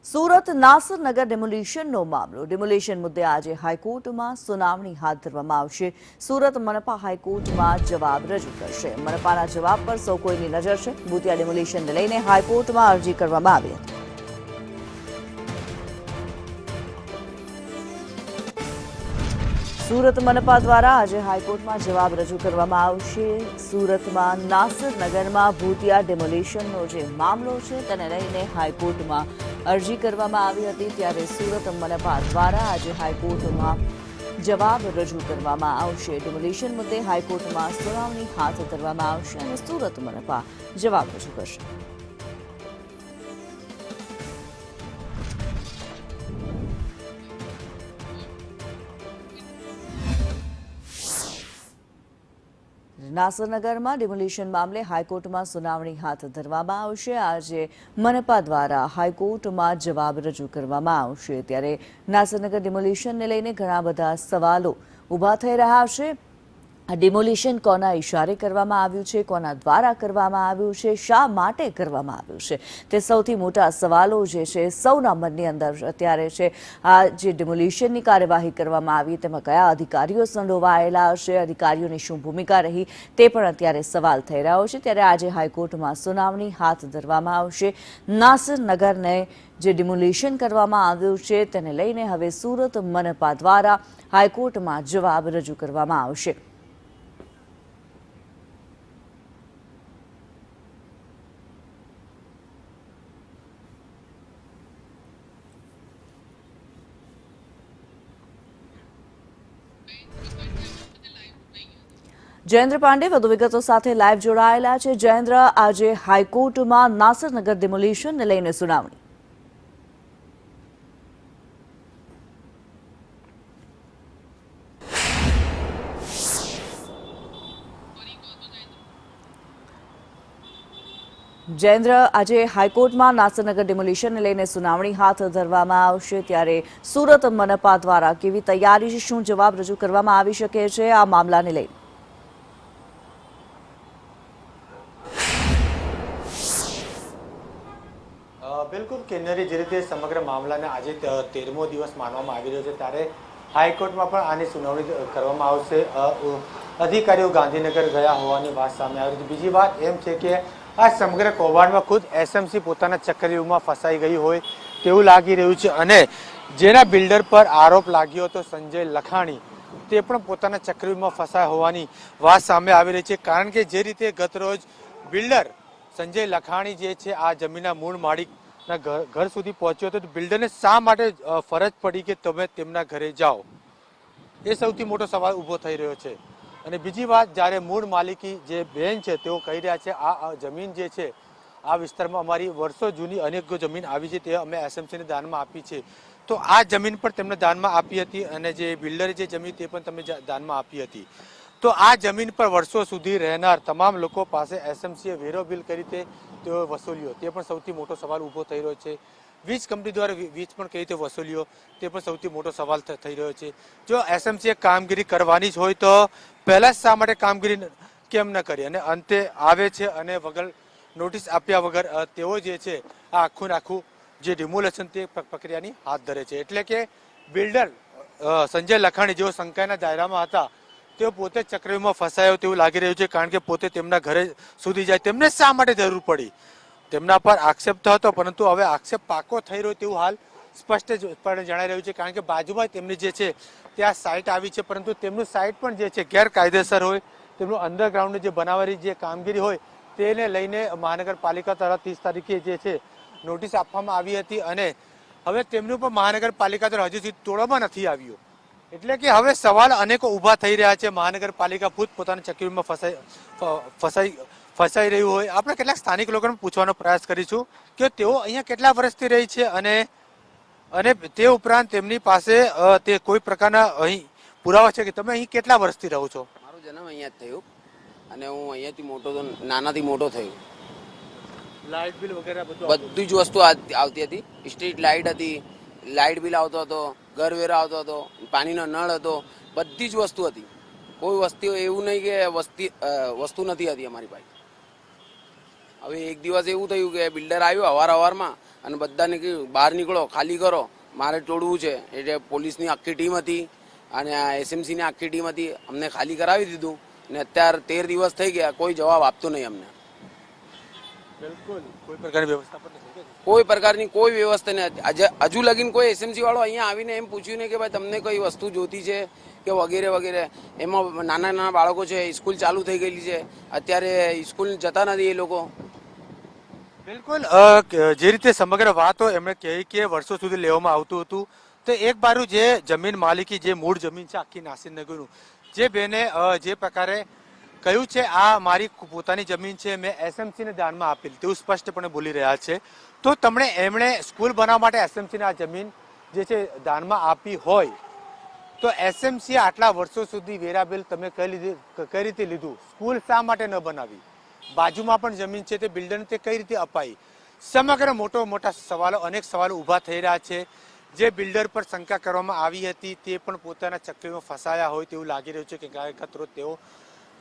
સુરત નાસરનગર ડેમોલિશનનો મામલો ડેમોલિશન મુદ્દે આજે હાઈકોર્ટમાં સુનાવણી હાથ ધરવામાં આવશે। સુરત મનપા હાઈકોર્ટમાં જવાબ રજૂ કરશે। મનપાના જવાબ પર સૌ કોઈની નજર છે। ભૂતિયા ડેમોલિશનને લઈને હાઈકોર્ટમાં અરજી કરવામાં આવી હતી। સુરત મનપા દ્વારા આજે હાઈકોર્ટમાં જવાબ રજૂ કરવામાં આવશે। સુરતમાં નાસરનગરમાં ભૂતિયા ડેમોલિશનનો જે મામલો છે તેને લઈને હાઈકોર્ટમાં અરજી કરવામાં આવી હતી, ત્યારે સુરત મનપા દ્વારા આજે હાઈકોર્ટમાં જવાબ રજૂ કરવામાં આવશે। ડેમોલિશન મુદ્દે હાઈકોર્ટમાં સુનાવણી હાથ ધરવામાં આવશે અને સુરત મનપા જવાબ રજૂ કરશે। નાસરનગરમાં ડેમોલિશન મામલે હાઈકોર્ટમાં સુનાવણી હાથ ધરવામાં આવશે। આજે મનપા દ્વારા હાઈકોર્ટમાં જવાબ રજૂ કરવામાં આવશે, ત્યારે નાસરનગર ડેમોલિશનને લઈને ઘણા બધા સવાલો ઊભા થઈ રહ્યા છે। આ ડેમોલિશન કોના ઇશારે કરવામાં આવ્યું છે, કોના દ્વારા કરવામાં આવ્યું છે, શા માટે કરવામાં આવ્યું છે, તે સૌથી મોટા સવાલો જે છે સૌના મનની અંદર અત્યારે છે। આ જે ડેમોલિશનની કાર્યવાહી કરવામાં આવી તેમાં કયા અધિકારીઓ સંડોવાયેલા હશે, અધિકારીઓની શું ભૂમિકા રહી, તે પણ અત્યારે સવાલ થઈ રહ્યો છે। ત્યારે આજે હાઈકોર્ટમાં સુનાવણી હાથ ધરવામાં આવશે। નાસરનગરને જે ડિમોલિશન કરવામાં આવ્યું છે તેને લઈને હવે સુરત મનપા દ્વારા હાઈકોર્ટમાં જવાબ રજૂ કરવામાં આવશે। જયેન્દ્ર પાંડે વધુ વિગતો સાથે લાઈવ જોડાયેલા છે। જયેન્દ્ર, આજે હાઈકોર્ટમાં નાસરનગર ડિમોલિશનને લઈને સુનાવણી। જયેન્દ્ર, આજે હાઈકોર્ટમાં નાસરનગર ડિમોલિશનને લઈને સુનાવણી હાથ ધરવામાં આવશે, ત્યારે સુરત મનપા દ્વારા કેવી તૈયારી છે, શું જવાબ રજૂ કરવામાં આવી શકે છે આ મામલાને લઈને? બિલકુલ કેન્દ્રની જે રીતે સમગ્ર મામલાને આજે 13મો દિવસ માનવામાં આવી રહ્યો છે, ત્યારે હાઈકોર્ટમાં પણ આની સુનાવણી કરવામાં આવશે। અધિકારીઓ ગાંધીનગર ગયા હોવાની વાત સામે આવી છે। બીજી વાત એમ છે કે આ સમગ્ર કૌભાંડમાં ખુદ એસએમસી પોતાના ચક્રવ્યૂહમાં ફસાઈ ગઈ હોય તેવું લાગી રહ્યું છે, અને જેના બિલ્ડર પર આરોપ લાગ્યો હતો સંજય લખાણી, તે પણ પોતાના ચક્રવ્યૂહમાં ફસાયા હોવાની વાત સામે આવી રહી છે। કારણ કે જે રીતે ગતરોજ બિલ્ડર સંજય લખાણી જે છે આ જમીનના મૂળ માલિકના ઘર સુધી પહોંચ્યો હતો, તો બિલ્ડરને શા માટે ફરજ પડી કે તમે તેમના ઘરે જાઓ, એ સૌથી મોટો સવાલ ઊભો થઈ રહ્યો છે। અને બીજી વાત, જ્યારે મૂળ માલિકી જે બેન છે તેઓ કહી રહ્યા છે આ જમીન જે છે આ વિસ્તારમાં અમારી વર્ષો જૂની અનેકો જમીન આવી છે, તે અમે એસએમસીને દાનમાં આપી છે, તો આ જમીન પણ તેમને દાનમાં આપી હતી અને જે બિલ્ડરે જે જમીન તે પણ તમે દાનમાં આપી હતી, તો આ જમીન પર વર્ષો સુધી રહેનાર તમામ લોકો પાસે એસએમસીએ વેરો બિલ કરી તેઓ વસૂલ્યો, તે પણ સૌથી મોટો સવાલ ઊભો થઈ રહ્યો છે। વીજ કંપની દ્વારા વીજ પણ કઈ રીતે વસૂલ્યો, તે પણ સૌથી મોટો સવાલ થઈ રહ્યો છે। જો એસએમસીએ કામગીરી કરવાની જ હોય તો પહેલા શા માટે કામગીરી કેમ ન કરી, અને અંતે આવે છે અને વગર નોટિસ આપ્યા વગર તેઓ જે છે આ આખું જે ડિમોલેશન તે પ્રક્રિયાની હાથ ધરે છે। એટલે કે બિલ્ડર સંજય લખાણી જેઓ શંકાના દાયરામાં હતા, તેઓ પોતે ચક્રવ્યૂહમાં ફસાયો તેવું લાગી રહ્યું છે, કારણ કે પોતે તેમના ઘરે સુધી જાય તેમને શા માટે જરૂર પડી, તેમના પર આક્ષેપ હતો, પરંતુ હવે આક્ષેપ પાકો થઈ રહ્યો તેવું હાલ સ્પષ્ટપણે જણાઈ રહ્યું છે। કારણ કે બાજુમાં તેમની જે છે ત્યાં સાઇટ આવી છે, પરંતુ તેમનું સાઇટ પણ જે છે ગેરકાયદેસર હોય, તેમનું અંડરગ્રાઉન્ડની જે બનાવવાની જે કામગીરી હોય તેને લઈને મહાનગરપાલિકા દ્વારા 30 તારીખે જે છે નોટિસ આપવામાં આવી હતી, અને હવે તેમનું પણ મહાનગરપાલિકા દ્વારા હજુ સુધી તોડવામાં નથી આવ્યું। એટલે કે હવે સવાલ અનેકો ઊભા થઈ રહ્યા છે। મહાનગરપાલિકા ખુદ પોતાના ચક્રવ્યૂહમાં ફસાઈ રહ્યું હોય। આપણે કેટલાક સ્થાનિક લોકોને પૂછવાનો પ્રયાસ કરીશું કે તેઓ અહીંયા કેટલા વર્ષથી રહી છે, અને તે ઉપરાંત તેમની પાસે તે કોઈ પ્રકારના અહીં પુરાવા છે કે તમે અહીં કેટલા વર્ષથી રહો છો? મારો જન્મ અહીંયા જ થયો અને હું અહીંયાથી મોટો તો નાનાથી મોટો થયો। લાઇટ બિલ વગેરે બધી જ વસ્તુ આવતી હતી, સ્ટ્રીટ લાઇટ હતી, લાઇટ બિલ આવતો હતો, ઘર વેરો આવતો હતો, પાણીનો નળ હતો, બધી જ વસ્તુ હતી। કોઈ વસ્તુ એવું નહીં કે વસ્તુ નથી હતી અમારી પાસે। હવે એક દિવસ એવું થયું કે બિલ્ડર આવ્યો અવારમાં અને બધાને કહ્યું બહાર નીકળો, ખાલી કરો, મારે તોડવું છે. એટલે પોલીસની આખી ટીમ હતી અને આ એસએમસીની આખી ટીમ હતી, અમને ખાલી કરાવી દીધું ને અત્યારે 13 દિવસ થઈ ગયા, કોઈ જવાબ આપતો નહીં અમને. બિલકુલ કોઈ પ્રકારની વ્યવસ્થા પણ નથી. કોઈ પ્રકારની કોઈ વ્યવસ્થા નહીં. હજુ લગીન કોઈ એસએમસી વાળો અહીંયા આવીને એમ પૂછ્યું નહીં કે ભાઈ તમને કઈ વસ્તુ જોતી છે કે વગેરે વગેરે. એમાં નાના નાના બાળકો છે, સ્કૂલ ચાલુ થઈ ગયેલી છે, અત્યારે સ્કૂલ જતા નથી એ લોકો. બિલકુલ જે રીતે સમગ્ર વાતો એમણે કહી કે વર્ષો સુધી લેવામાં આવતું હતું, તો એક બાજુ જે જમીન માલિકી, જે મૂળ જમીન છે આખી નાસિરનગરનું, જે બેને જે પ્રકારે કહ્યું છે આ મારી પોતાની જમીન છે, મેં એસએમસીને દાનમાં આપેલી, તેવું સ્પષ્ટપણે બોલી રહ્યા છે. તો એમણે સ્કૂલ બનાવવા માટે એસએમસીને આ જમીન જે છે દાનમાં આપી હોય, તો એસએમસી આટલા વર્ષો સુધી વેરા બિલ તમે કઈ રીતે લીધું? સ્કૂલ શા માટે ન બનાવી? બાજુમાં પણ જમીન છે તે બિલ્ડરને તે કઈ રીતે અપાઈ? સમગ્ર મોટા સવાલો, અનેક સવાલો ઊભા થઈ રહ્યા છે. જે બિલ્ડર પર શંકા કરવામાં આવી હતી તે પણ પોતાના ચક્કરીમાં ફસાયા હોય તેવું લાગી રહ્યું છે કે ગત તેઓ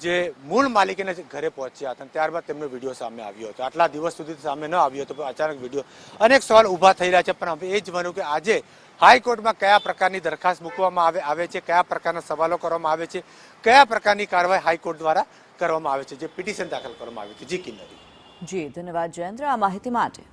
જે મૂળ માલિકીના ઘરે પહોંચ્યા હતા, ત્યારબાદ તેમનો વિડીયો સામે આવ્યો હતો. આટલા દિવસ સુધી સામે ન આવ્યો હતો, પણ અચાનક વિડીયો, અનેક સવાલ ઊભા થઈ રહ્યા છે. પણ હવે એ જ બન્યું કે આજે હાઈકોર્ટમાં કયા પ્રકારની દરખાસ્ત મૂકવામાં આવે છે, કયા પ્રકારના સવાલો કરવામાં આવે છે, કયા પ્રકારની કાર્યવાહી હાઈકોર્ટ દ્વારા કરવામાં આવે છે, જે પિટિશન દાખલ કરવામાં આવી હતી. જી કિન્નરી. જી ધન્યવાદ જયેન્દ્ર આ માહિતી માટે.